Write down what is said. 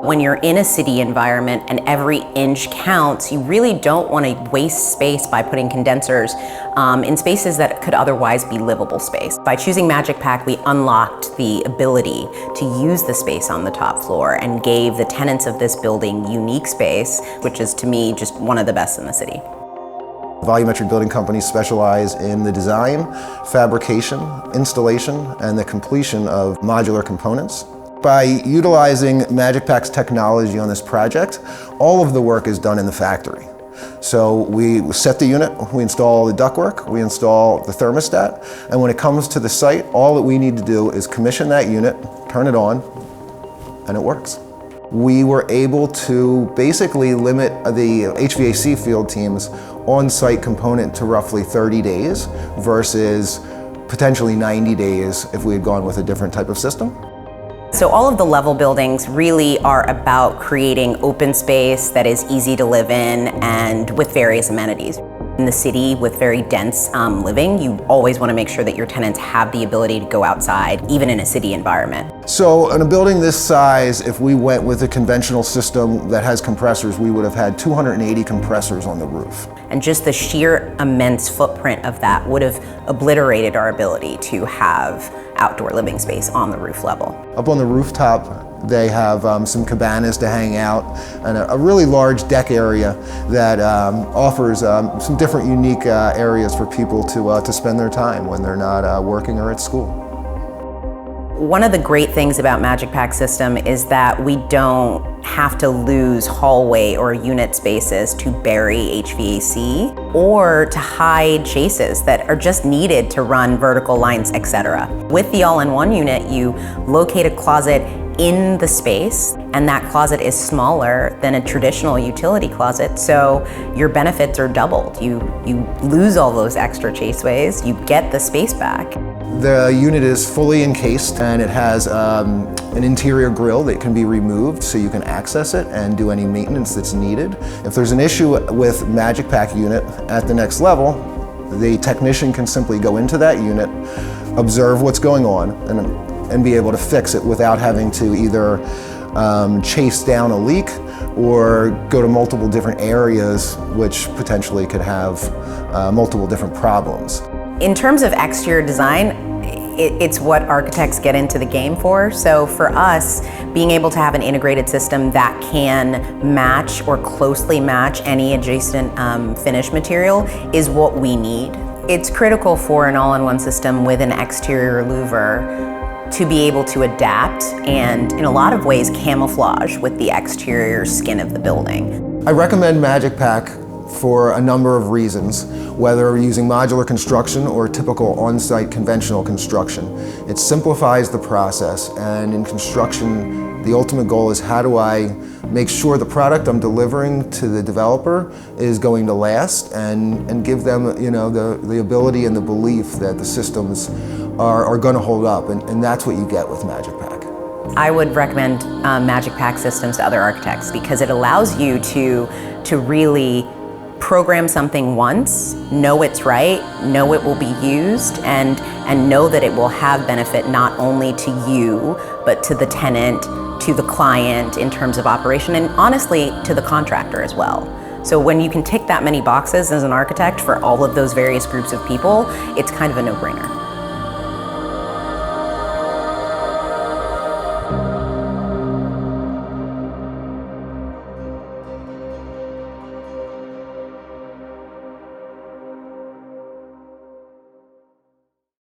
When you're in a city environment and every inch counts, you really don't want to waste space by putting condensers in spaces that could otherwise be livable space. By choosing MagicPak, we unlocked the ability to use the space on the top floor and gave the tenants of this building unique space, which is to me just one of the best in the city. Volumetric building companies specialize in the design, fabrication, installation, and the completion of modular components. By utilizing MagicPak's technology on this project, all of the work is done in the factory. So we set the unit, we install the ductwork, we install the thermostat, and when it comes to the site, all that we need to do is commission that unit, turn it on, and it works. We were able to basically limit the HVAC field team's on-site component to roughly 30 days versus potentially 90 days if we had gone with a different type of system. So all of the level buildings really are about creating open space that is easy to live in and with various amenities. In the city with very dense living, you always want to make sure that your tenants have the ability to go outside, even in a city environment. So in a building this size, if we went with a conventional system that has compressors, we would have had 280 compressors on the roof. And just the sheer immense footprint of that would have obliterated our ability to have outdoor living space on the roof level. Up on the rooftop, they have some cabanas to hang out and a really large deck area that offers some different unique areas for people to spend their time when they're not working or at school. One of the great things about MagicPak system is that we don't have to lose hallway or unit spaces to bury HVAC or to hide chases that are just needed to run vertical lines, etc. With the all-in-one unit, you locate a closet in the space, and that closet is smaller than a traditional utility closet, so your benefits are doubled. You lose all those extra chaseways, you get the space back. The unit is fully encased and it has an interior grill that can be removed so you can access it and do any maintenance that's needed. If there's an issue with MagicPak unit at the next level, the technician can simply go into that unit, observe what's going on, and be able to fix it without having to either chase down a leak or go to multiple different areas which potentially could have multiple different problems. In terms of exterior design, it's what architects get into the game for. So for us, being able to have an integrated system that can match or closely match any adjacent finish material is what we need. It's critical for an all-in-one system with an exterior louver to be able to adapt and, in a lot of ways, camouflage with the exterior skin of the building. I recommend MagicPak for a number of reasons, whether using modular construction or typical on-site conventional construction. It simplifies the process, and in construction, the ultimate goal is how do I make sure the product I'm delivering to the developer is going to last and give them the ability and the belief that the systems are going to hold up, and that's what you get with MagicPak. I would recommend MagicPak systems to other architects because it allows you to really program something once, know it's right, know it will be used, and know that it will have benefit not only to you, but to the tenant, to the client in terms of operation, and honestly, to the contractor as well. So when you can tick that many boxes as an architect for all of those various groups of people, it's kind of a no-brainer.